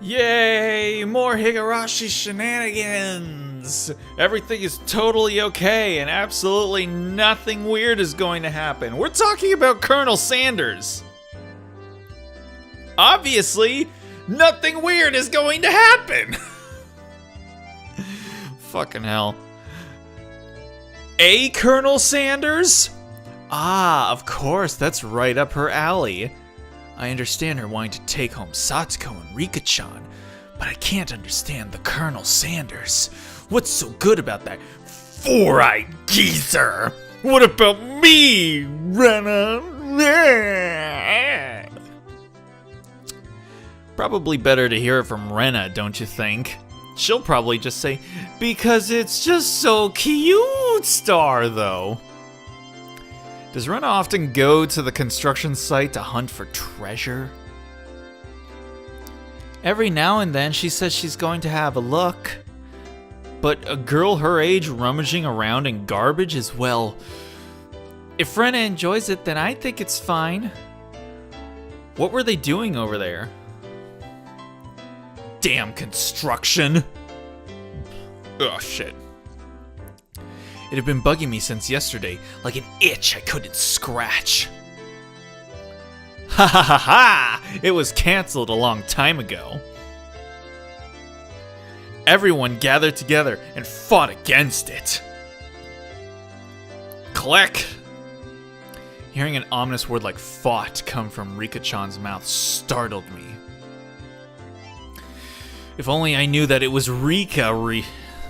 Yay! More Higurashi shenanigans! Everything is totally okay and absolutely nothing weird is going to happen. We're talking about Colonel Sanders. Obviously, nothing weird is going to happen. Fucking hell. A Colonel Sanders? Ah, of course, that's right up her alley. I understand her wanting to take home Satoko and Rika-chan, but I can't understand the Colonel Sanders. What's so good about that four-eyed geezer? What about me, Rena? Probably better to hear it from Rena, don't you think? She'll probably just say, because it's just so cute, Star, though. Does Rena often go to the construction site to hunt for treasure? Every now and then she says she's going to have a look. But a girl her age rummaging around in garbage is, well, if Rena enjoys it, then I think it's fine. What were they doing over there? Damn construction! Oh, shit. It had been bugging me since yesterday, like an itch I couldn't scratch. Ha ha ha ha! It was cancelled a long time ago. Everyone gathered together and fought against it. Click! Hearing an ominous word like fought come from Rika-chan's mouth startled me. If only I knew that it was Rika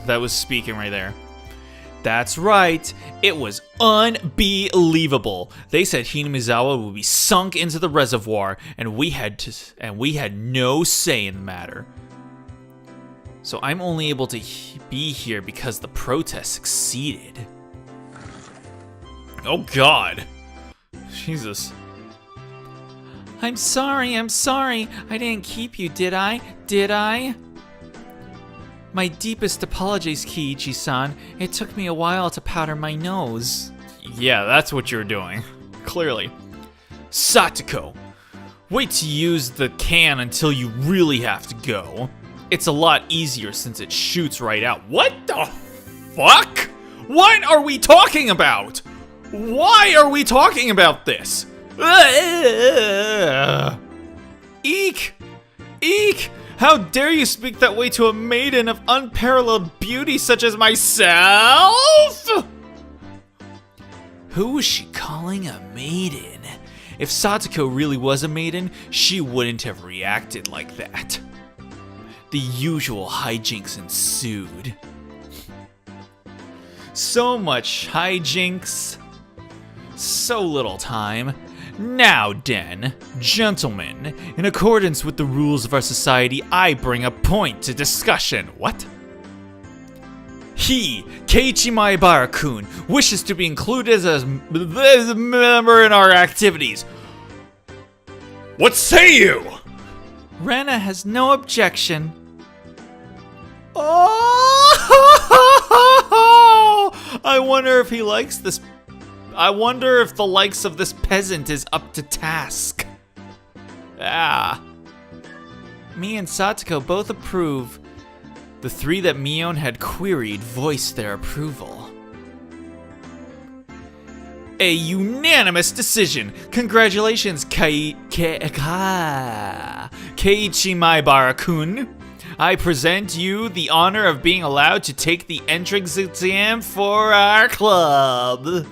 that was speaking right there. That's right, it was unbelievable. They said Hinamizawa would be sunk into the reservoir, and we had no say in the matter. So I'm only able to be here because the protest succeeded. Oh God, Jesus. I'm sorry. I didn't keep you, did I? My deepest apologies, Kiichi-san. It took me a while to powder my nose. Yeah, that's what you're doing. Clearly. Satoko, wait to use the can until you really have to go. It's a lot easier since it shoots right out. What the fuck? What are we talking about? Why are we talking about this? Eek! Eek! How dare you speak that way to a maiden of unparalleled beauty such as myself? Who was she calling a maiden? If Satoko really was a maiden, she wouldn't have reacted like that. The usual hijinks ensued. So much hijinks, so little time. Now then, gentlemen, in accordance with the rules of our society, I bring a point to discussion. What? He, Keiichi Maebara-kun, wishes to be included as a member in our activities. What say you? Rena has no objection. Oh! I wonder if he likes this. I wonder if the likes of this peasant is up to task. Ah. Me and Satoko both approve. The three that Mion had queried voiced their approval. A unanimous decision. Congratulations, Keiichi Maebara-kun. I present you the honor of being allowed to take the entrance exam for our club.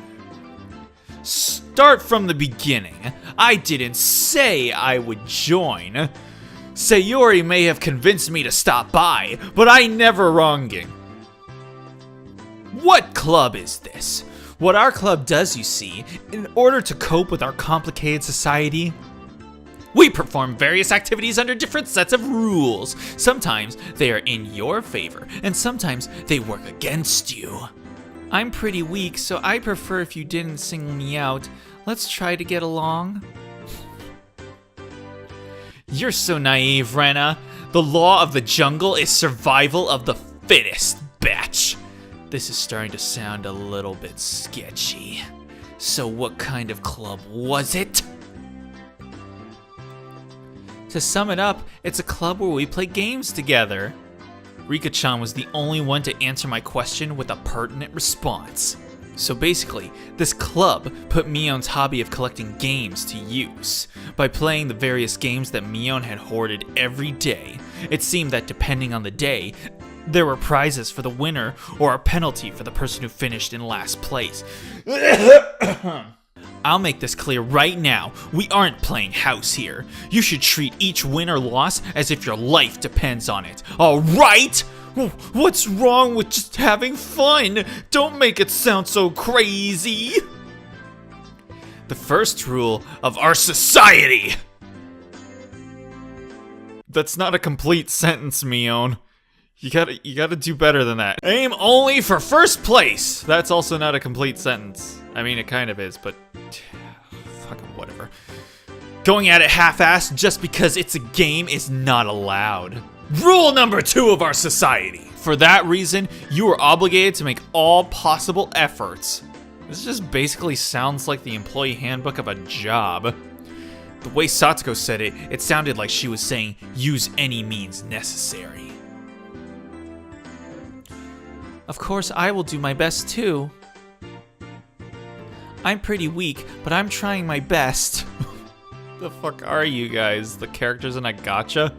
Start from the beginning. I didn't say I would join. Sayori may have convinced me to stop by, but I never wronging. What club is this? What our club does, you see, in order to cope with our complicated society, we perform various activities under different sets of rules. Sometimes they are in your favor, and sometimes they work against you. I'm pretty weak, so I prefer if you didn't single me out. Let's try to get along. You're so naive, Rena. The law of the jungle is survival of the fittest, bitch. This is starting to sound a little bit sketchy. So what kind of club was it? To sum it up, it's a club where we play games together. Rika-chan was the only one to answer my question with a pertinent response. So basically, this club put Mion's hobby of collecting games to use. By playing the various games that Mion had hoarded every day, it seemed that depending on the day, there were prizes for the winner or a penalty for the person who finished in last place. I'll make this clear right now, we aren't playing house here. You should treat each win or loss as if your life depends on it, alright? What's wrong with just having fun? Don't make it sound so crazy. The first rule of our society. That's not a complete sentence, Mion. You gotta do better than that. Aim only for first place. That's also not a complete sentence. I mean, it kind of is, but fucking whatever. Going at it half-assed just because it's a game is not allowed. Rule number 2 of our society. For that reason, you are obligated to make all possible efforts. This just basically sounds like the employee handbook of a job. The way Satsuko said it, it sounded like she was saying, use any means necessary. Of course, I will do my best too. I'm pretty weak, but I'm trying my best. The fuck are you guys? The characters in a gacha?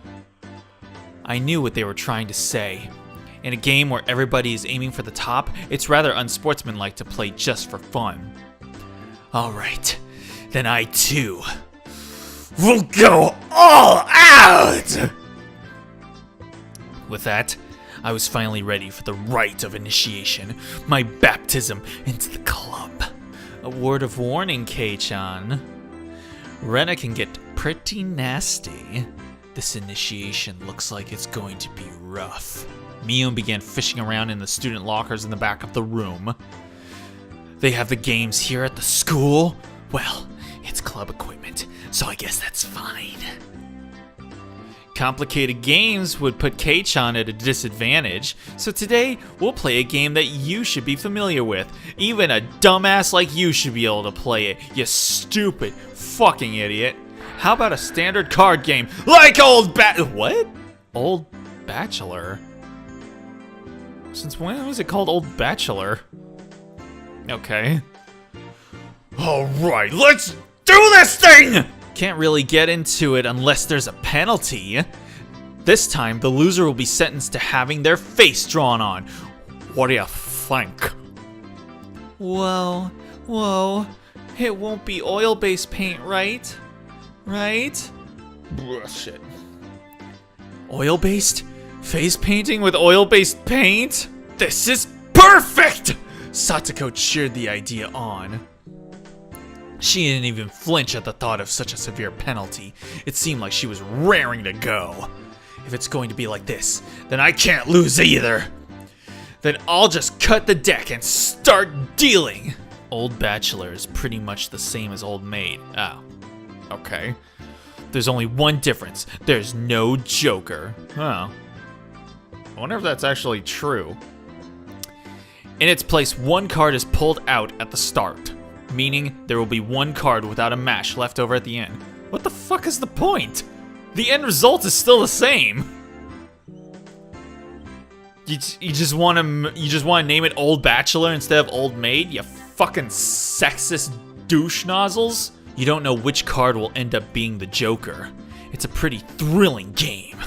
I knew what they were trying to say. In a game where everybody is aiming for the top, it's rather unsportsmanlike to play just for fun. Alright, then I too will go all out! With that, I was finally ready for the rite of initiation, my baptism into the club. A word of warning, Kei-chan. Rena can get pretty nasty. This initiation looks like it's going to be rough. Mion began fishing around in the student lockers in the back of the room. They have the games here at the school? Well, it's club equipment, so I guess that's fine. Complicated games would put Kei-chan at a disadvantage, so today we'll play a game that you should be familiar with. Even a dumbass like you should be able to play it, you stupid fucking idiot. How about a standard card game like what? Old Bachelor? Since when was it called Old Bachelor? Okay. Alright, let's do this thing! Can't really get into it unless there's a penalty. This time, the loser will be sentenced to having their face drawn on. What do you think? Whoa, it won't be oil-based paint, right? Right? Shit. Oil-based? Face painting with oil-based paint? This is perfect! Satsuko cheered the idea on. She didn't even flinch at the thought of such a severe penalty. It seemed like she was raring to go. If it's going to be like this, then I can't lose either. Then I'll just cut the deck and start dealing. Old Bachelor is pretty much the same as Old Maid. Oh. Okay. There's only one difference. There's no Joker. Oh. I wonder if that's actually true. In its place, one card is pulled out at the start, meaning there will be one card without a mash left over at the end. What the fuck is the point? The end result is still the same. You just want to name it Old Bachelor instead of Old Maid? You fucking sexist douche nozzles. You don't know which card will end up being the Joker. It's a pretty thrilling game.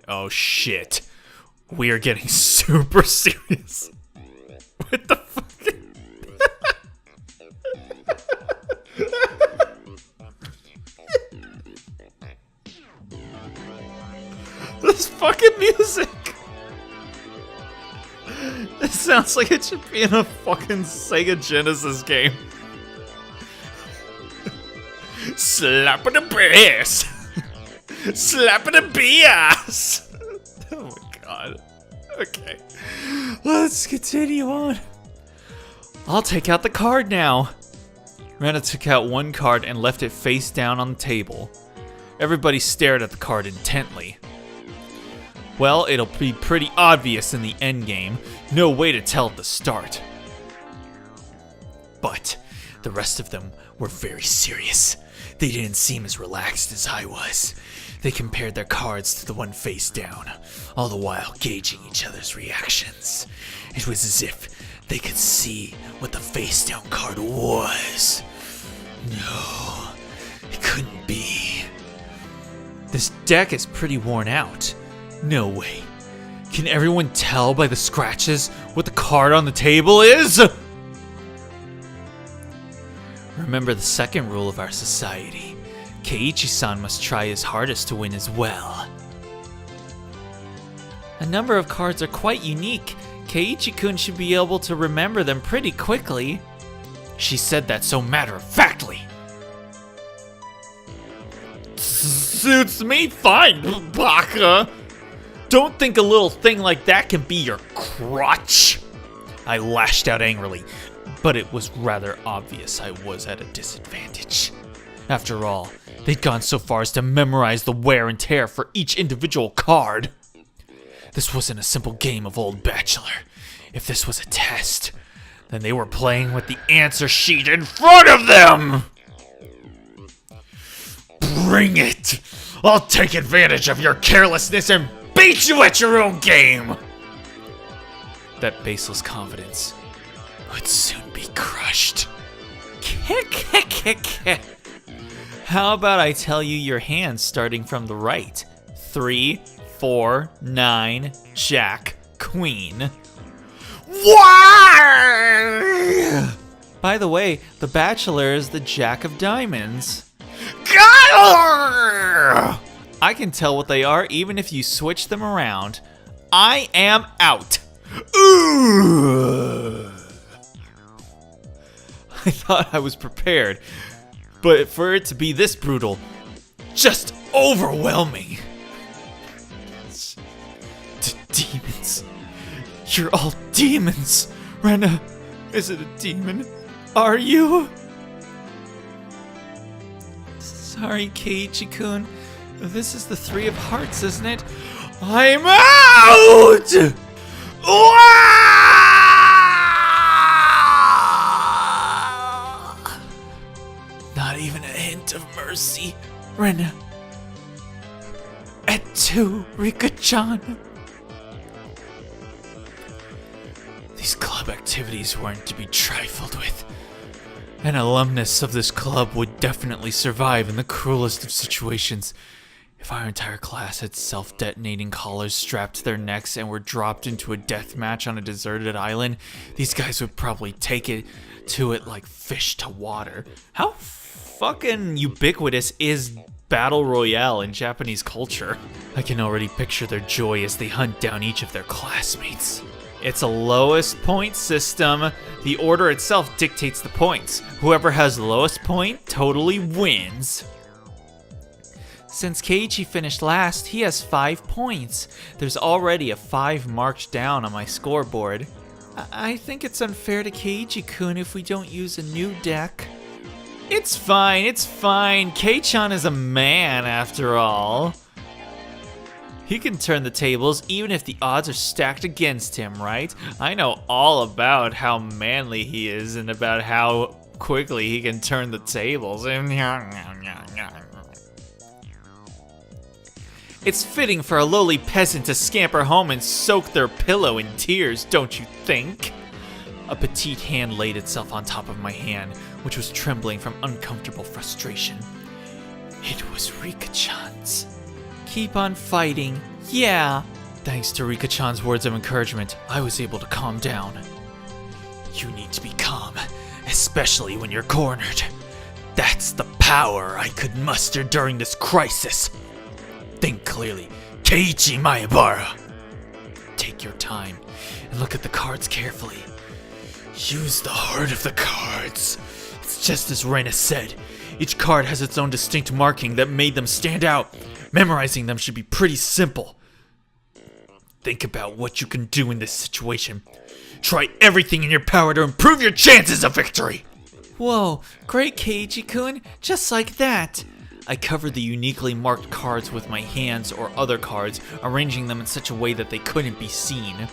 Oh shit. We are getting super serious. What the fuck? This fucking music! It sounds like it should be in a fucking Sega Genesis game. Slap in the bass! Slap in the bass! Oh my god. Okay. Let's continue on. I'll take out the card now. Rena took out one card and left it face down on the table. Everybody stared at the card intently. Well, it'll be pretty obvious in the endgame. No way to tell at the start. But the rest of them were very serious. they didn't seem as relaxed as I was. They compared their cards to the one face down, all the while gauging each other's reactions. It was as if they could see what the face down card was. No, it couldn't be. This deck is pretty worn out. No way. Can everyone tell by the scratches what the card on the table is? Remember the second rule of our society. Keiichi-san must try his hardest to win as well. A number of cards are quite unique. Keiichi-kun should be able to remember them pretty quickly. She said that so matter-of-factly. Suits me fine, Baka. Don't think a little thing like that can be your crutch. I lashed out angrily, but it was rather obvious I was at a disadvantage. After all, they'd gone so far as to memorize the wear and tear for each individual card. This wasn't a simple game of Old Bachelor. If this was a test, then they were playing with the answer sheet in front of them! Bring it! I'll take advantage of your carelessness and beat you at your own game! That baseless confidence would soon be crushed. How about I tell you your hands starting from the right? 3, 4, 9, Jack, Queen. Why? By the way, the Bachelor is the Jack of Diamonds. I can tell what they are even if you switch them around. I am out. Ooh. I thought I was prepared, but for it to be this brutal, just overwhelming. Demons. You're all demons. Rena, is it a demon? Are you? Sorry, Keiichi-kun. This is the 3 of Hearts, isn't it? I'm out! Not even a hint of mercy. Rena. Et tu, Rika-chan. These club activities weren't to be trifled with. An alumnus of this club would definitely survive in the cruelest of situations. If our entire class had self-detonating collars strapped to their necks and were dropped into a death match on a deserted island, these guys would probably take it like fish to water. How fucking ubiquitous is Battle Royale in Japanese culture? I can already picture their joy as they hunt down each of their classmates. It's a lowest point system. The order itself dictates the points. Whoever has the lowest point totally wins. Since Keiichi finished last, he has 5 points. There's already a 5 marked down on my scoreboard. I think it's unfair to Keiichi-kun if we don't use a new deck. It's fine, it's fine. Kei-chan is a man after all. He can turn the tables even if the odds are stacked against him, right? I know all about how manly he is and about how quickly he can turn the tables. It's fitting for a lowly peasant to scamper home and soak their pillow in tears, don't you think? A petite hand laid itself on top of my hand, which was trembling from uncomfortable frustration. It was Rika-chan's. Keep on fighting. Yeah. Thanks to Rika-chan's words of encouragement, I was able to calm down. You need to be calm, especially when you're cornered. That's the power I could muster during this crisis. Think clearly, Keiichi Maebara. Take your time and look at the cards carefully. Use the heart of the cards. It's just as Rena said. Each card has its own distinct marking that made them stand out. Memorizing them should be pretty simple. Think about what you can do in this situation. Try everything in your power to improve your chances of victory. Whoa, great Keiichi-kun, just like that. I covered the uniquely marked cards with my hands or other cards, arranging them in such a way that they couldn't be seen.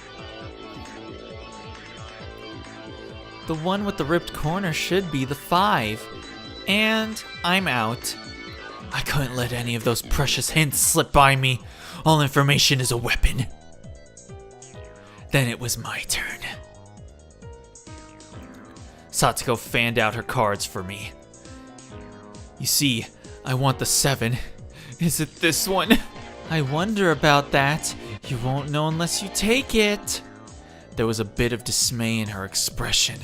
The one with the ripped corner should be the 5. And I'm out. I couldn't let any of those precious hints slip by me. All information is a weapon. Then it was my turn. Satsuko fanned out her cards for me. You see, I want the 7. Is it this one? I wonder about that. You won't know unless you take it. There was a bit of dismay in her expression,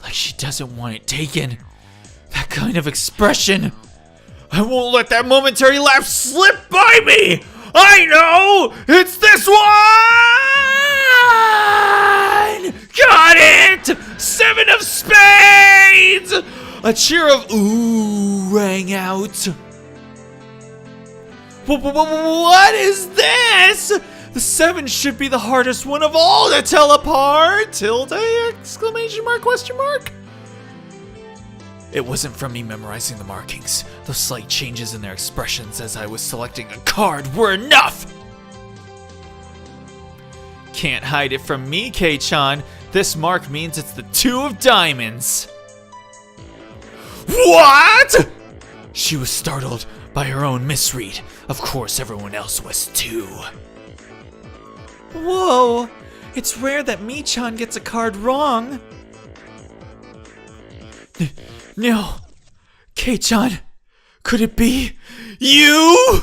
like she doesn't want it taken. That kind of expression. I won't let that momentary laugh slip by me. I know! It's this one! Got it! 7 of spades! A cheer of ooh rang out. What is this? The 7 should be the hardest one of all to tell apart! Tilde! Exclamation mark, question mark? It wasn't from me memorizing the markings. Those slight changes in their expressions as I was selecting a card were enough! Can't hide it from me, Kei-chan. This mark means it's the 2 of diamonds. What?! She was startled by her own misread. Of course, everyone else was too. Whoa! It's rare that Mi-chan gets a card wrong. No. Kei-chan, could it be you?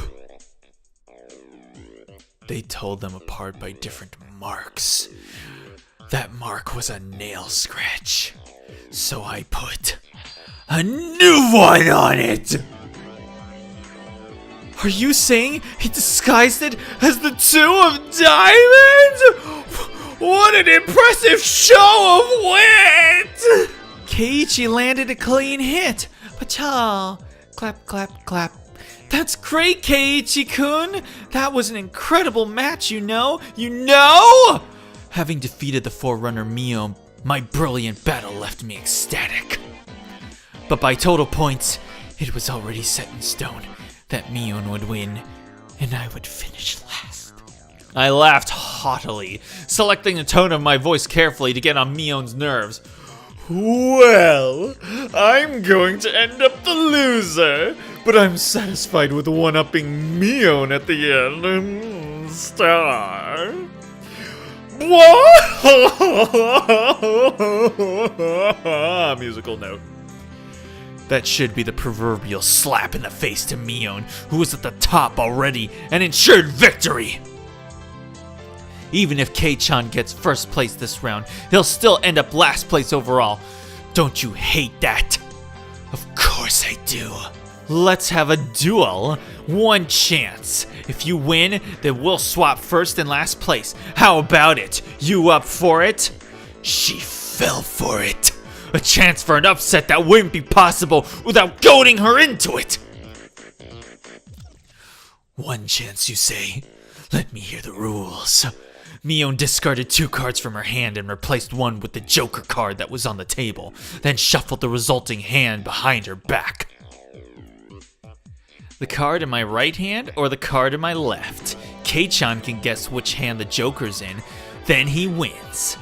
They told them apart by different marks. That mark was a nail scratch. So I put a new one on it! Are you saying he disguised it as the 2 of diamonds? What an impressive show of wit! Keiichi landed a clean hit. Pachal. Clap, clap, clap. That's great, Keiichi-kun. That was an incredible match, you know. You know? Having defeated the Forerunner Mio, my brilliant battle left me ecstatic. But by total points, it was already set in stone that Mion would win, and I would finish last. I laughed haughtily, selecting the tone of my voice carefully to get on Mion's nerves. Well, I'm going to end up the loser, but I'm satisfied with one-upping Mion at the end. Star. What? Musical note. That should be the proverbial slap in the face to Mion, who was at the top already and ensured victory. Even if Kei-chan gets first place this round, he'll still end up last place overall. Don't you hate that? Of course I do. Let's have a duel. One chance. If you win, then we'll swap first and last place. How about it? You up for it? She fell for it. A chance for an upset that wouldn't be possible without goading her into it. One chance, you say? Let me hear the rules. Mion discarded 2 cards from her hand and replaced one with the Joker card that was on the table, then shuffled the resulting hand behind her back. The card in my right hand or the card in my left? Kei-chan can guess which hand the Joker's in, then he wins.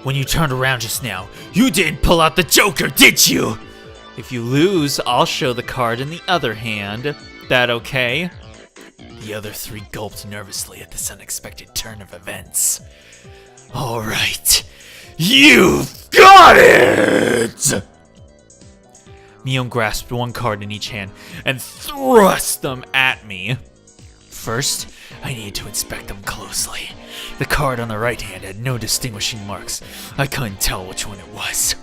When you turned around just now, you didn't pull out the Joker, did you? If you lose, I'll show the card in the other hand. That okay? The other 3 gulped nervously at this unexpected turn of events. All right, you've got it! Mion grasped 1 card in each hand and thrust them at me. First, I needed to inspect them closely. The card on the right hand had no distinguishing marks. I couldn't tell which one it was.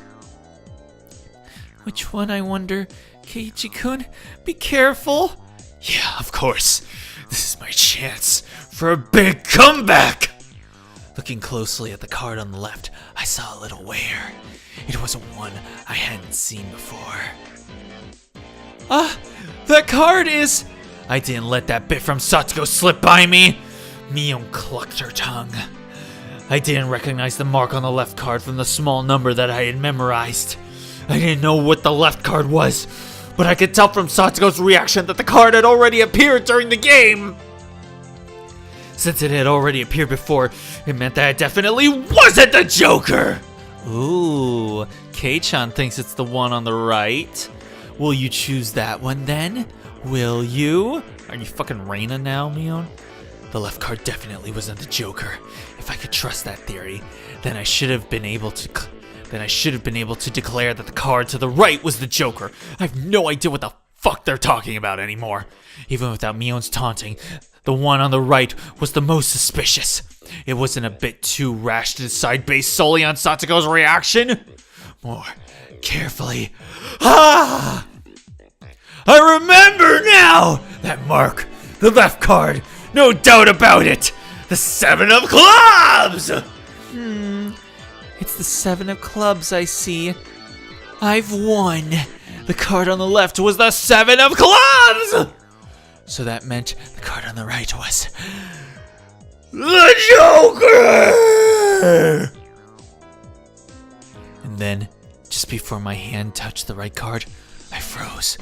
Which one, I wonder? Keiichi-kun, be careful. Yeah, of course. This is my chance for a big comeback! Looking closely at the card on the left, I saw a little wear. It was one I hadn't seen before. That card is... I didn't let that bit from Satsuko slip by me! Mion clucked her tongue. I didn't recognize the mark on the left card from the small number that I had memorized. I didn't know what the left card was, but I could tell from Satsuko's reaction that the card had already appeared during the game. Since it had already appeared before, it meant that it definitely wasn't the Joker! Ooh, Kei-chan thinks it's the one on the right. Will you choose that one then? Will you? Are you fucking Reina now, Mion? The left card definitely wasn't the Joker. If I could trust that theory, then I should have been able to declare that the card to the right was the Joker. I have no idea what the fuck they're talking about anymore. Even without Mion's taunting, the one on the right was the most suspicious. It wasn't a bit too rash to decide based solely on Satsuko's reaction? More carefully. Ah! I remember now! That mark, the left card, no doubt about it! The 7 of clubs! It's the 7 of clubs, I see. I've won. The card on the left was the 7 of clubs! So that meant the card on the right was the Joker! And then, just before my hand touched the right card, I froze.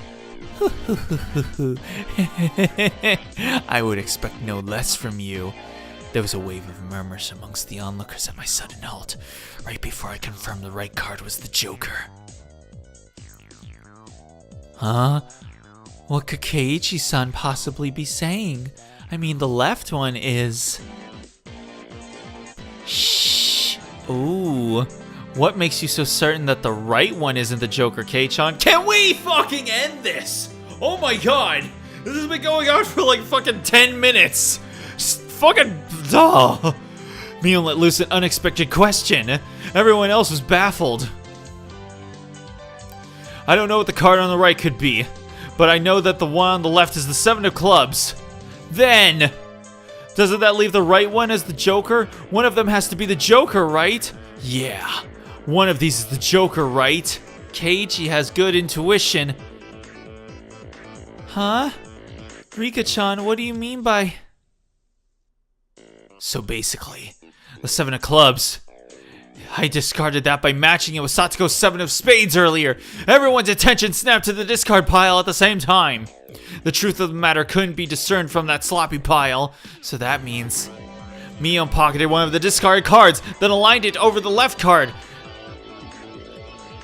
I would expect no less from you. There was a wave of murmurs amongst the onlookers at my sudden halt, right before I confirmed the right card was the Joker. Huh? What could Keiichi-san possibly be saying? I mean, the left one is... Shh. Ooh. What makes you so certain that the right one isn't the Joker, Kei-chan? Can we fucking end this? Oh my god! This has been going on for like fucking 10 minutes! Just fucking... Duh! Mion let loose an unexpected question. Everyone else was baffled. I don't know what the card on the right could be, but I know that the one on the left is the 7 of clubs. Then... doesn't that leave the right one as the Joker? One of them has to be the Joker, right? Yeah. One of these is the Joker, right? Keiichi has good intuition. Huh? Rika-chan, what do you mean by... So basically, the 7 of clubs. I discarded that by matching it with Satsuko's 7 of spades earlier. Everyone's attention snapped to the discard pile at the same time. The truth of the matter couldn't be discerned from that sloppy pile, so that means... Mion pocketed one of the discarded cards, then aligned it over the left card.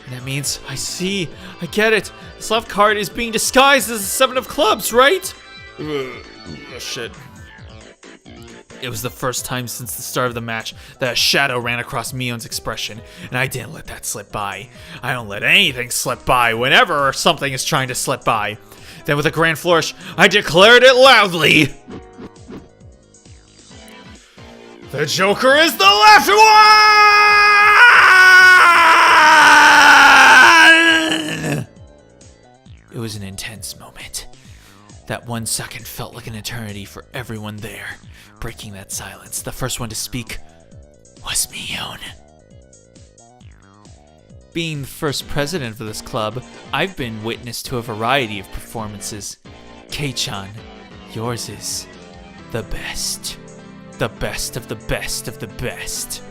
And that means, I see, I get it. This left card is being disguised as the 7 of clubs, right? Oh, shit. It was the first time since the start of the match that a shadow ran across Mion's expression, and I didn't let that slip by. I don't let anything slip by whenever something is trying to slip by. Then with a grand flourish, I declared it loudly. The Joker is the left one! It was an intense moment. That 1 second felt like an eternity for everyone there. Breaking that silence, the first one to speak was Mion. Being the first president of this club, I've been witness to a variety of performances. Kei-chan, yours is the best. The best of the best of the best.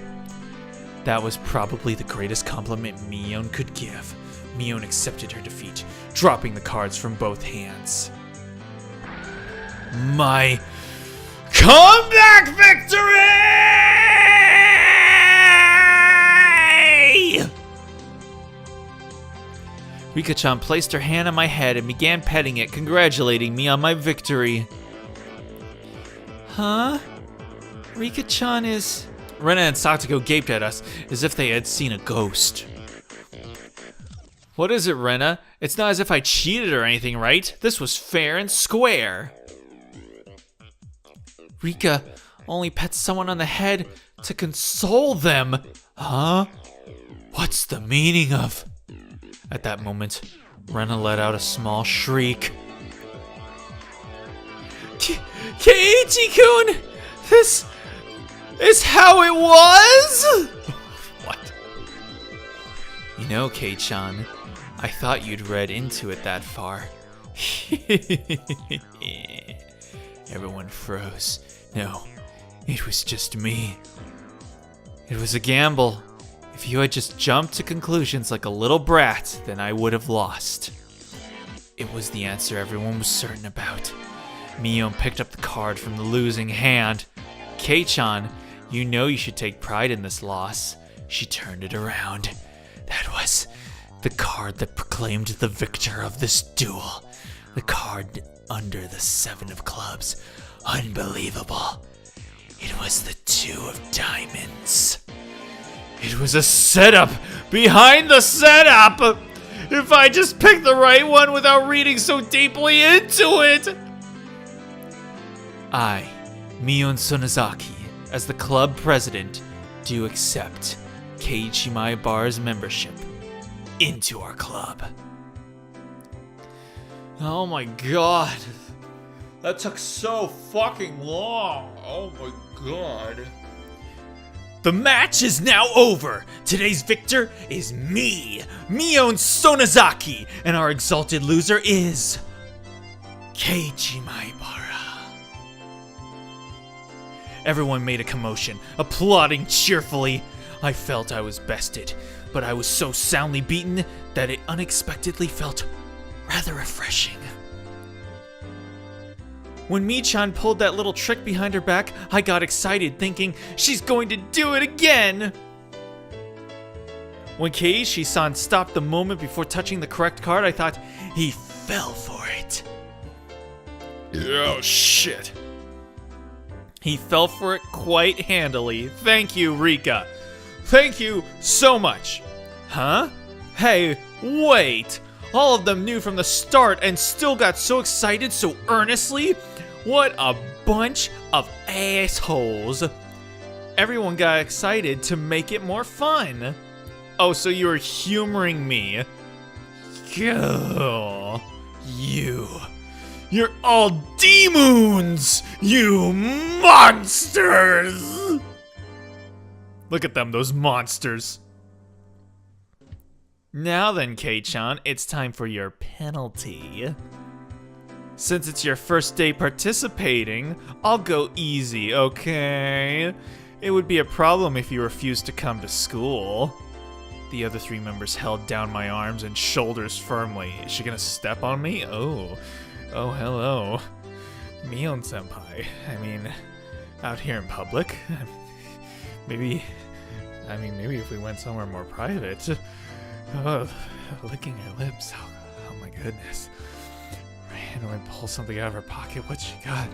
That was probably the greatest compliment Mion could give. Mion accepted her defeat, dropping the cards from both hands. My comeback victory! Rika-chan placed her hand on my head and began petting it, congratulating me on my victory. Huh? Rika-chan is... Rena and Satsuko gaped at us as if they had seen a ghost. What is it, Rena? It's not as if I cheated or anything, right? This was fair and square. Rika only pets someone on the head to console them. Huh? What's the meaning of... At that moment, Rena let out a small shriek. Keiichi-kun! This is how it was? What? You know, Kei-chan, I thought you'd read into it that far. Everyone froze. No, it was just me. It was a gamble. If you had just jumped to conclusions like a little brat, then I would have lost. It was the answer everyone was certain about. Mion picked up the card from the losing hand. Kei-chan, you know you should take pride in this loss. She turned it around. That was The card that proclaimed the victor of this duel. The card under the 7 of clubs. Unbelievable. It was the 2 of diamonds. It was a setup behind the setup! If I just picked the right one without reading so deeply into it! I, Mion Sonozaki, as the club president, do accept Keiichi Maebaru's membership into our club. Oh my god. That took so fucking long. Oh my god. The match is now over. Today's victor is me, Mion Sonozaki, and our exalted loser is Keiichi Maebara. Everyone made a commotion, applauding cheerfully. I felt I was bested, but I was so soundly beaten that it unexpectedly felt rather refreshing. When Mii-chan pulled that little trick behind her back, I got excited, thinking she's going to do it again. When Keiichi-san stopped the moment before touching the correct card, I thought he fell for it. Oh shit. He fell for it quite handily. Thank you, Rika. Thank you so much. Huh? Hey, wait. All of them knew from the start and still got so excited so earnestly? What a bunch of assholes. Everyone got excited to make it more fun. Oh, so you were humoring me. Gah. You're all demons! You monsters! Look at them, those monsters. Now then, Kei-chan, it's time for your penalty. Since it's your first day participating, I'll go easy, okay? It would be a problem if you refused to come to school. The other 3 members held down my arms and shoulders firmly. Is she gonna step on me? Oh, hello. Mion-senpai. I mean, out here in public? Maybe if we went somewhere more private. Oh, licking her lips. Oh my goodness. Randomly pull something out of her pocket. What she got?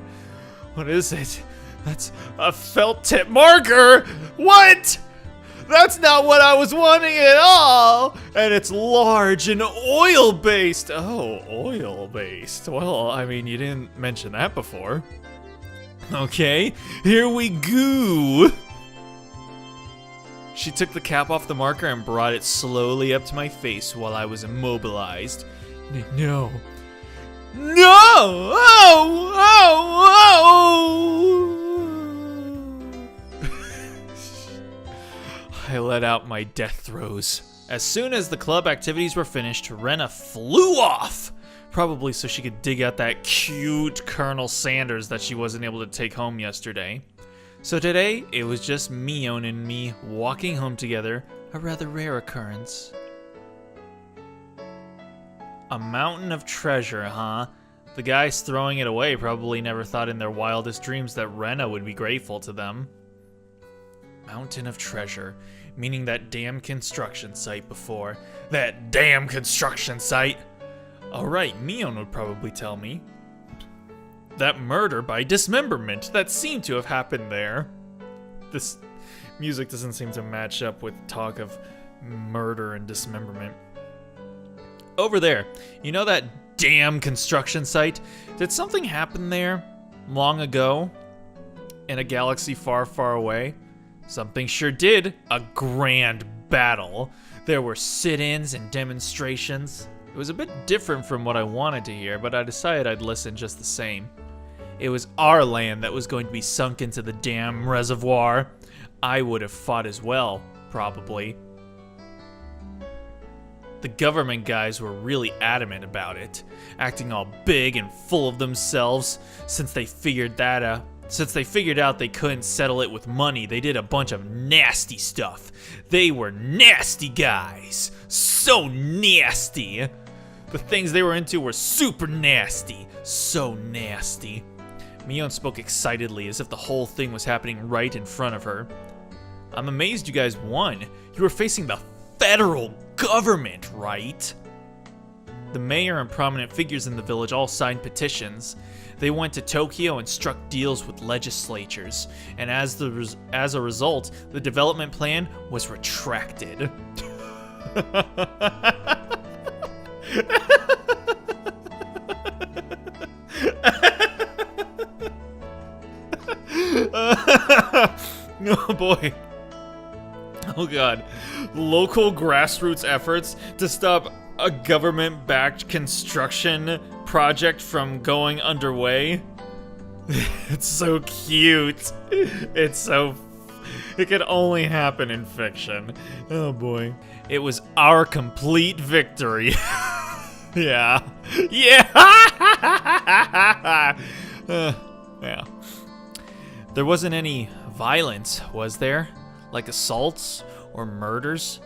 What is it? That's a felt tip marker! What? That's not what I was wanting at all! And it's large and oil-based. Oh, oil-based. Well, I mean, you didn't mention that before. Okay, here we go. She took the cap off the marker and brought it slowly up to my face while I was immobilized. No. No! Oh! I let out my death throes. As soon as the club activities were finished, Rena flew off! Probably so she could dig out that cute Colonel Sanders that she wasn't able to take home yesterday. So today, it was just Mion and me walking home together, a rather rare occurrence. A mountain of treasure, huh? The guys throwing it away probably never thought in their wildest dreams that Rena would be grateful to them. Mountain of treasure, meaning that damn construction site before. That damn construction site! Alright, Mion would probably tell me. That murder by dismemberment that seemed to have happened there. This music doesn't seem to match up with talk of murder and dismemberment. Over there, you know that damn construction site? Did something happen there long ago? In a galaxy far, far away? Something sure did. A grand battle. There were sit-ins and demonstrations. It was a bit different from what I wanted to hear, but I decided I'd listen just the same. It was our land that was going to be sunk into the damn reservoir. I would have fought as well, probably. The government guys were really adamant about it, acting all big and full of themselves. Since they figured out they couldn't settle it with money, they did a bunch of nasty stuff. They were nasty guys. So nasty. The things they were into were super nasty. So nasty. Mion spoke excitedly, as if the whole thing was happening right in front of her. I'm amazed you guys won. You were facing the federal government, right? The mayor and prominent figures in the village all signed petitions. They went to Tokyo and struck deals with legislatures, and as a result, the development plan was retracted. Oh boy. Oh god. Local grassroots efforts to stop a government-backed construction project from going underway. It's so cute. It could only happen in fiction. Oh boy. It was our complete victory. Yeah. Yeah. Yeah. There wasn't any violence, was there? Like assaults or murders?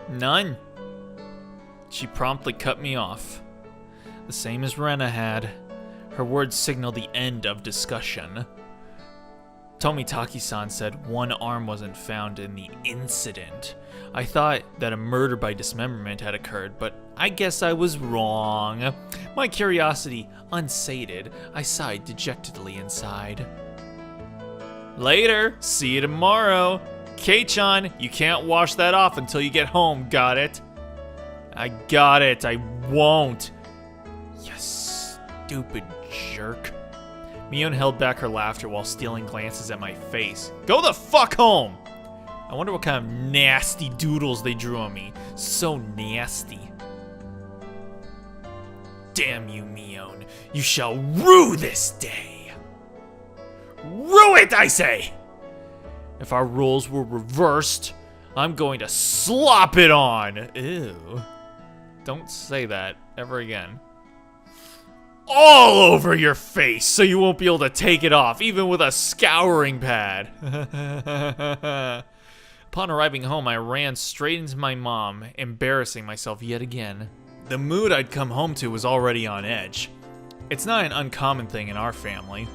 None. She promptly cut me off. The same as Rena had. Her words signaled the end of discussion. Tomitaki-san said one arm wasn't found in the incident. I thought that a murder by dismemberment had occurred, but I guess I was wrong. My curiosity unsated, I sighed dejectedly inside. Later, see you tomorrow. Kei-chan, you can't wash that off until you get home, got it? I got it, I won't. You stupid jerk. Mion held back her laughter while stealing glances at my face. Go the fuck home! I wonder what kind of nasty doodles they drew on me. So nasty. Damn you, Mion. You shall rue this day. Rue it, I say! If our roles were reversed, I'm going to slop it on. Ew. Don't say that ever again. All over your face so you won't be able to take it off, even with a scouring pad. Upon arriving home, I ran straight into my mom, embarrassing myself yet again. The mood I'd come home to was already on edge. It's not an uncommon thing in our family.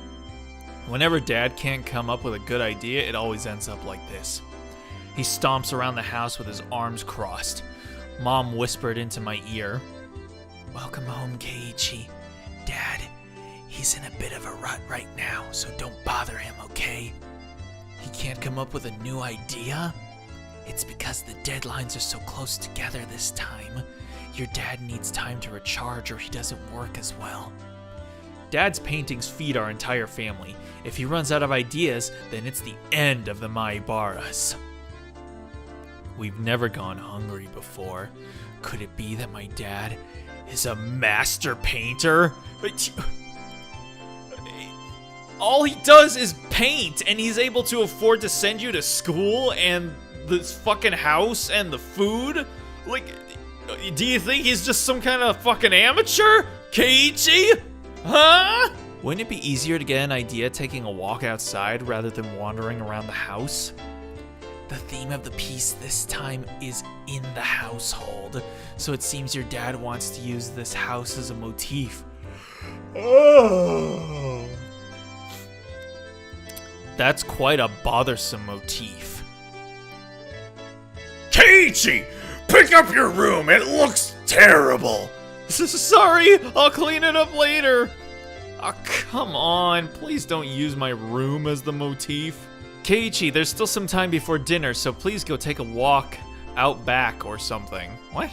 Whenever Dad can't come up with a good idea, it always ends up like this. He stomps around the house with his arms crossed. Mom whispered into my ear, "Welcome home, Keiichi. Dad, he's in a bit of a rut right now, so don't bother him, okay? He can't come up with a new idea? It's because the deadlines are so close together this time. Your dad needs time to recharge or he doesn't work as well." Dad's paintings feed our entire family. If he runs out of ideas, then it's the end of the Maibaras. We've never gone hungry before. Could it be that my dad is a master painter? But all he does is paint, and he's able to afford to send you to school and this fucking house and the food? Like, do you think he's just some kind of fucking amateur? Keiichi? Huh? Wouldn't it be easier to get an idea taking a walk outside rather than wandering around the house? The theme of the piece this time is in the household, so it seems your dad wants to use this house as a motif. Oh. That's quite a bothersome motif. Keiichi! Pick up your room! It looks terrible! Sorry, I'll clean it up later. Oh, come on. Please don't use my room as the motif. Keiichi, there's still some time before dinner, so please go take a walk out back or something. What?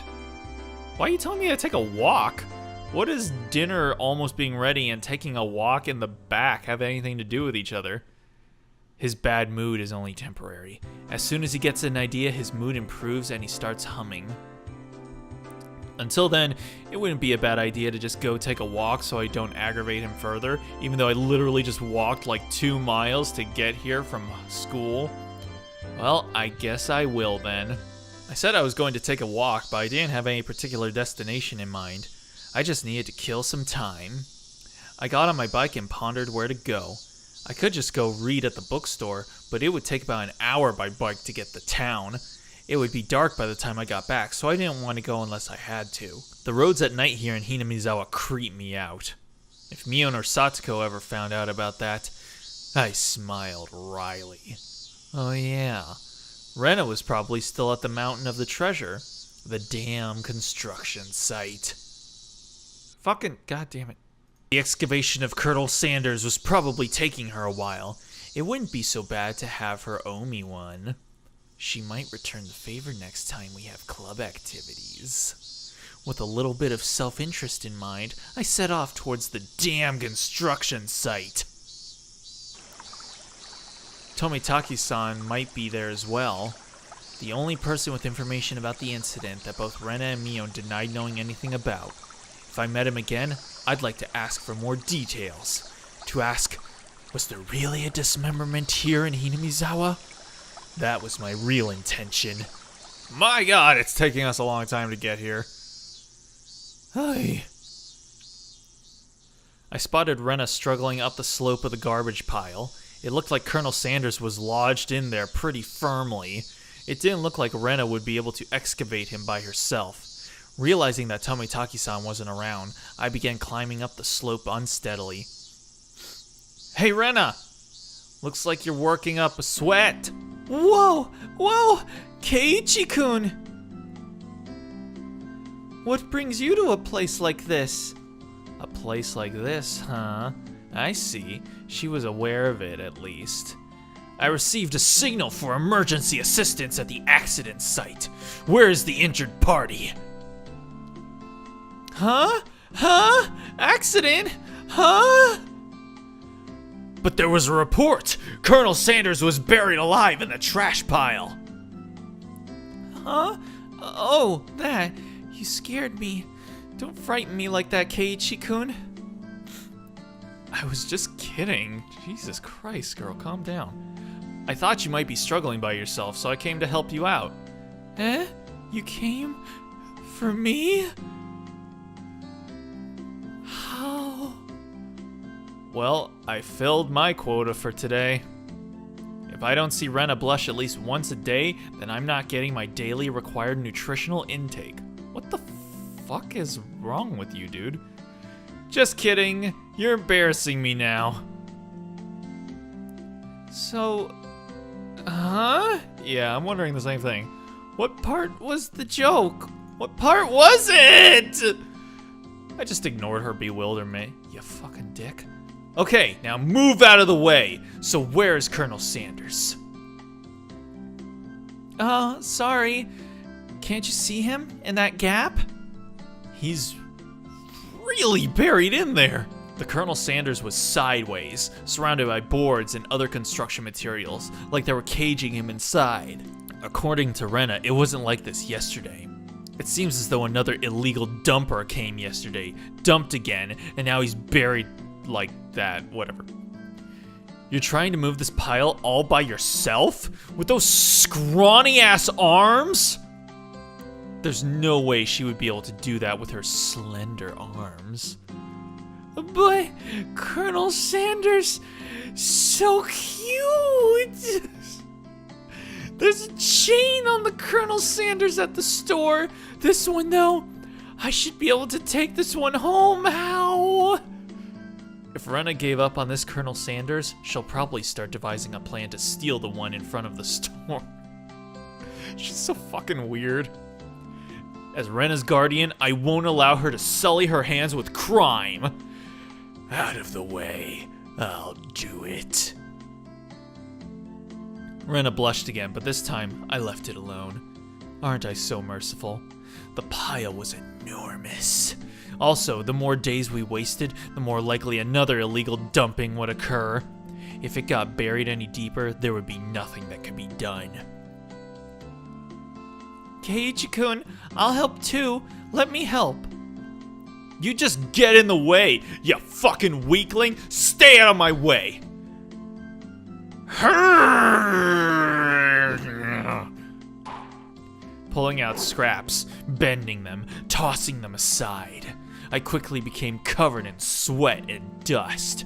Why are you telling me to take a walk? What does dinner almost being ready and taking a walk in the back have anything to do with each other? His bad mood is only temporary. As soon as he gets an idea, his mood improves and he starts humming. Until then, it wouldn't be a bad idea to just go take a walk so I don't aggravate him further, even though I literally just walked like 2 miles to get here from school. Well, I guess I will then. I said I was going to take a walk, but I didn't have any particular destination in mind. I just needed to kill some time. I got on my bike and pondered where to go. I could just go read at the bookstore, but it would take about an hour by bike to get to town. It would be dark by the time I got back, so I didn't want to go unless I had to. The roads at night here in Hinamizawa creep me out. If Mion or Satoko ever found out about that, I smiled wryly. Oh yeah, Rena was probably still at the Mountain of the Treasure. The damn construction site. Fucking goddamn it. The excavation of Colonel Sanders was probably taking her a while. It wouldn't be so bad to have her owe me one. She might return the favor next time we have club activities. With a little bit of self-interest in mind, I set off towards the damn construction site. Tomitaki-san might be there as well. The only person with information about the incident that both Rena and Mio denied knowing anything about. If I met him again, I'd like to ask for more details. To ask, was there really a dismemberment here in Hinamizawa? That was my real intention. My god, it's taking us a long time to get here. Hi. I spotted Rena struggling up the slope of the garbage pile. It looked like Colonel Sanders was lodged in there pretty firmly. It didn't look like Rena would be able to excavate him by herself. Realizing that Tomitaki-san wasn't around, I began climbing up the slope unsteadily. Hey Rena! Looks like you're working up a sweat. Whoa! Whoa! Keiichi-kun! What brings you to a place like this? A place like this, huh? I see. She was aware of it, at least. I received a signal for emergency assistance at the accident site. Where is the injured party? Huh? Huh? Accident? Huh? But there was a report. Colonel Sanders was buried alive in the trash pile. Huh? Oh, that. You scared me. Don't frighten me like that, Keiichi-kun. I was just kidding. Jesus Christ, girl, calm down. I thought you might be struggling by yourself, so I came to help you out. Eh? You came? For me? How? Well, I filled my quota for today. If I don't see Rena blush at least once a day, then I'm not getting my daily required nutritional intake. What the fuck is wrong with you, dude? Just kidding. You're embarrassing me now. So, huh? Yeah, I'm wondering the same thing. What part was the joke? What part was it? I just ignored her bewilderment. You fucking dick. Okay, now move out of the way. So where's Colonel Sanders? Sorry. Can't you see him in that gap? He's really buried in there. The Colonel Sanders was sideways, surrounded by boards and other construction materials, like they were caging him inside. According to Rena, it wasn't like this yesterday. It seems as though another illegal dumper came yesterday, dumped again, and now he's buried like that, whatever. You're trying to move this pile all by yourself? With those scrawny-ass arms? There's no way she would be able to do that with her slender arms. But Colonel Sanders, so cute! There's a chain on the Colonel Sanders at the store. This one, though, I should be able to take this one home. How? If Rena gave up on this Colonel Sanders, she'll probably start devising a plan to steal the one in front of the store. She's so fucking weird. As Rena's guardian, I won't allow her to sully her hands with crime. Out of the way. I'll do it. Rena blushed again, but this time I left it alone. Aren't I so merciful? The pile was enormous. Also, the more days we wasted, the more likely another illegal dumping would occur. If it got buried any deeper, there would be nothing that could be done. Keiichi-kun, I'll help too. Let me help. You just get in the way, you fucking weakling. Stay out of my way. Pulling out scraps, bending them, tossing them aside. I quickly became covered in sweat and dust.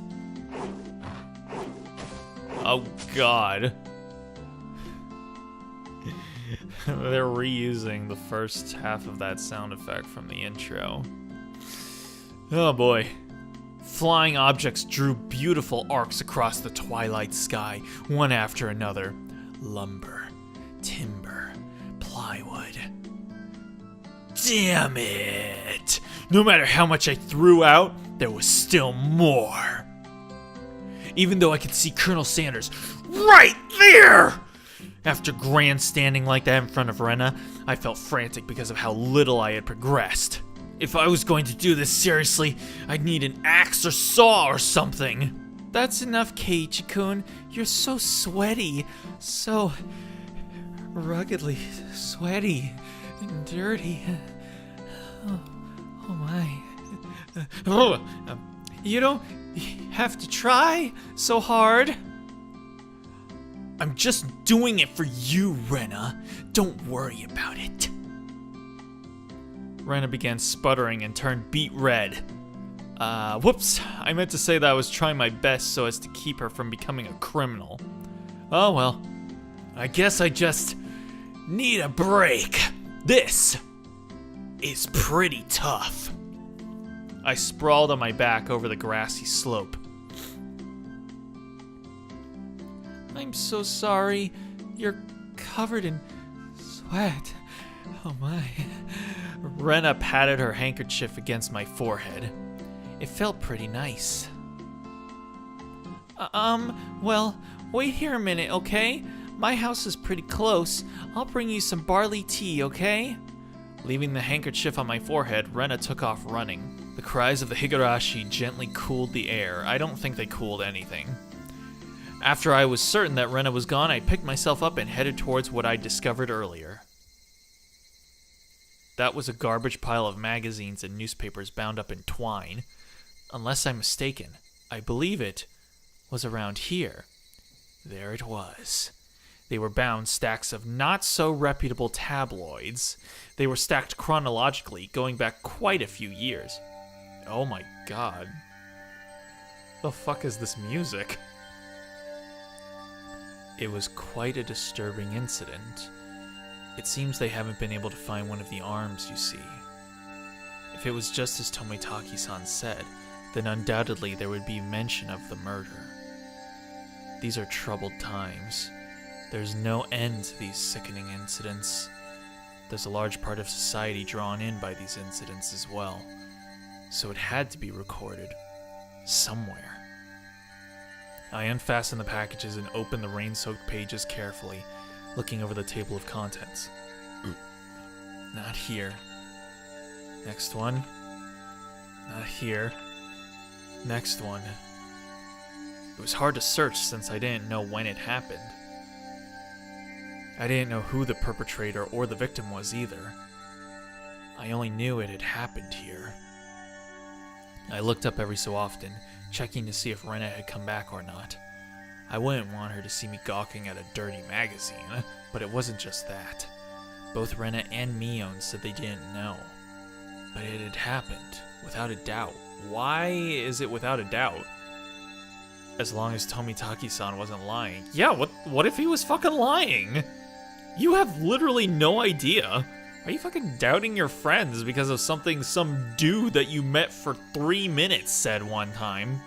Oh god. They're reusing the first half of that sound effect from the intro. Oh boy. Flying objects drew beautiful arcs across the twilight sky, one after another. Lumber, timber, plywood. Damn it! No matter how much I threw out, there was still more. Even though I could see Colonel Sanders right there! After grandstanding like that in front of Rena, I felt frantic because of how little I had progressed. If I was going to do this seriously, I'd need an axe or saw or something. That's enough, Keiichi-kun. You're so sweaty. So ruggedly sweaty and dirty. Oh my. You don't have to try so hard. I'm just doing it for you, Rena. Don't worry about it. Rena began sputtering and turned beet red. Whoops. I meant to say that I was trying my best so as to keep her from becoming a criminal. Oh well. I guess I just need a break. This is pretty tough. I sprawled on my back over the grassy slope. I'm so sorry. You're covered in sweat. Oh my. Rena patted her handkerchief against my forehead. It felt pretty nice. Well, wait here a minute, okay? My house is pretty close. I'll bring you some barley tea, okay? Leaving the handkerchief on my forehead, Rena took off running. The cries of the Higurashi gently cooled the air. I don't think they cooled anything. After I was certain that Rena was gone, I picked myself up and headed towards what I'd discovered earlier. That was a garbage pile of magazines and newspapers bound up in twine. Unless I'm mistaken, I believe it was around here. There it was. They were bound stacks of not-so-reputable tabloids. They were stacked chronologically, going back quite a few years. Oh my god. The fuck is this music? It was quite a disturbing incident. It seems they haven't been able to find one of the arms, you see. If it was just as Tomitaki-san said, then undoubtedly there would be mention of the murder. These are troubled times. There's no end to these sickening incidents. There's a large part of society drawn in by these incidents as well. So it had to be recorded. Somewhere. I unfastened the packages and opened the rain-soaked pages carefully, looking over the table of contents. Not here. Next one. Not here. Next one. It was hard to search since I didn't know when it happened. I didn't know who the perpetrator or the victim was either. I only knew it had happened here. I looked up every so often, checking to see if Rena had come back or not. I wouldn't want her to see me gawking at a dirty magazine, but it wasn't just that. Both Rena and Mion said they didn't know. But it had happened, without a doubt. Why is it without a doubt? As long as Tomitaki-san wasn't lying. Yeah, what if he was fucking lying? You have literally no idea. Are you fucking doubting your friends because of something some dude that you met for 3 minutes said one time?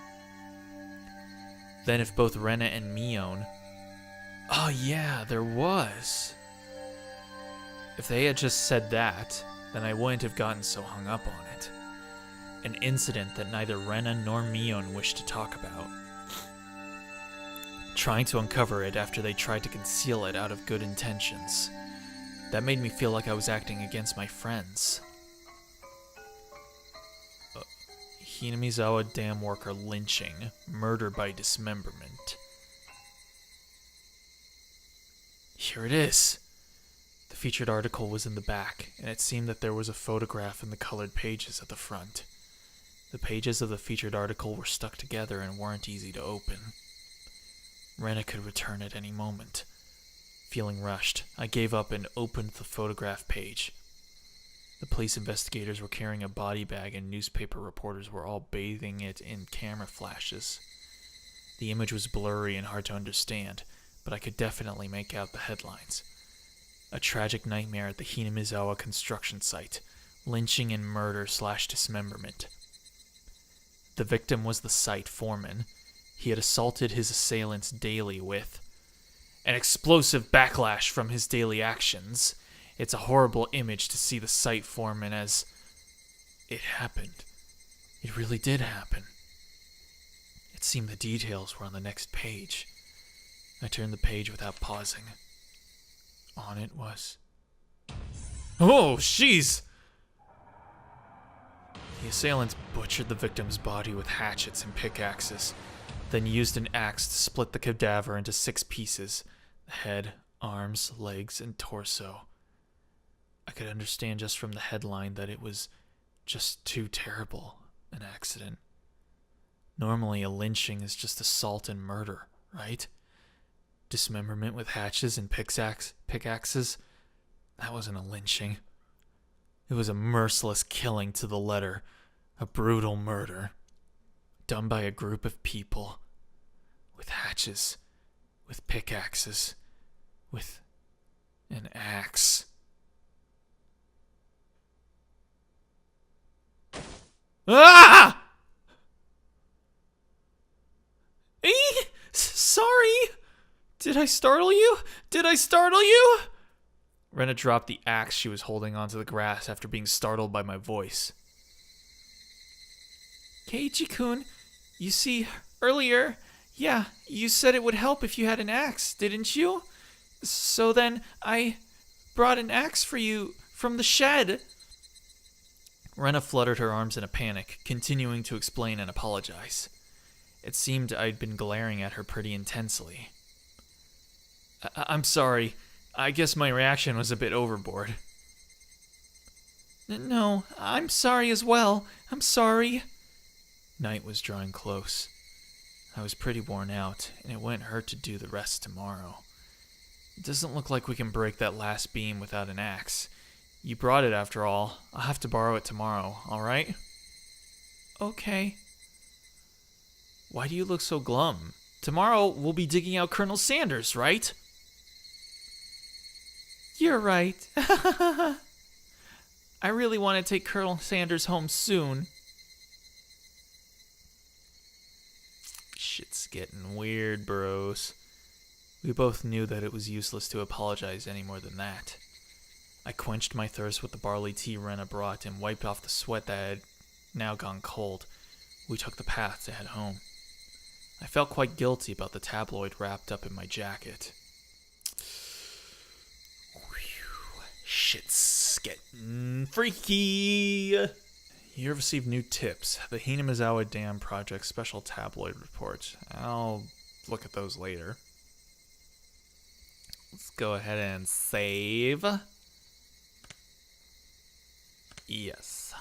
Then if both Rena and Mion... Oh yeah, there was. If they had just said that, then I wouldn't have gotten so hung up on it. An incident that neither Rena nor Mion wished to talk about. Trying to uncover it after they tried to conceal it out of good intentions. That made me feel like I was acting against my friends. Hinamizawa dam worker lynching, murder by dismemberment. Here it is. The featured article was in the back, and it seemed that there was a photograph in the colored pages at the front. The pages of the featured article were stuck together and weren't easy to open. Rena could return at any moment. Feeling rushed, I gave up and opened the photograph page. The police investigators were carrying a body bag and newspaper reporters were all bathing it in camera flashes. The image was blurry and hard to understand, but I could definitely make out the headlines. A tragic nightmare at the Hinamizawa construction site. Lynching and murder/dismemberment. The victim was the site foreman. He had assaulted his assailants daily with an explosive backlash from his daily actions. It's a horrible image to see the sight form, and as it happened, it really did happen. It seemed the details were on the next page. I turned the page without pausing. On it was... Oh, jeez! The assailants butchered the victim's body with hatchets and pickaxes, then used an axe to split the cadaver into 6 pieces: the head, arms, legs, and torso. I could understand just from the headline that it was just too terrible an accident. Normally, a lynching is just assault and murder, right? Dismemberment with hatchets and pickaxes, that wasn't a lynching. It was a merciless killing to the letter, a brutal murder, done by a group of people, with hatchets, with pickaxes, with an axe. Ah! Sorry! Did I startle you? Did I startle you? Rena dropped the axe she was holding onto the grass after being startled by my voice. Keiichi-kun, you see, earlier, you said it would help if you had an axe, didn't you? So then, I brought an axe for you from the shed. Rena fluttered her arms in a panic, continuing to explain and apologize. It seemed I'd been glaring at her pretty intensely. I'm sorry. I guess my reaction was a bit overboard. No, I'm sorry as well. I'm sorry. Night was drawing close. I was pretty worn out, and it wouldn't hurt to do the rest tomorrow. It doesn't look like we can break that last beam without an axe. You brought it after all. I'll have to borrow it tomorrow, alright? Okay. Why do you look so glum? Tomorrow we'll be digging out Colonel Sanders, right? You're right. I really want to take Colonel Sanders home soon. Shit's getting weird, bros. We both knew that it was useless to apologize any more than that. I quenched my thirst with the barley tea Rena brought and wiped off the sweat that had now gone cold. We took the path to head home. I felt quite guilty about the tabloid wrapped up in my jacket. Shit's getting freaky. You have received new tips. The Hinamizawa Dam Project Special Tabloid Report. I'll look at those later. Let's go ahead and save. Yes.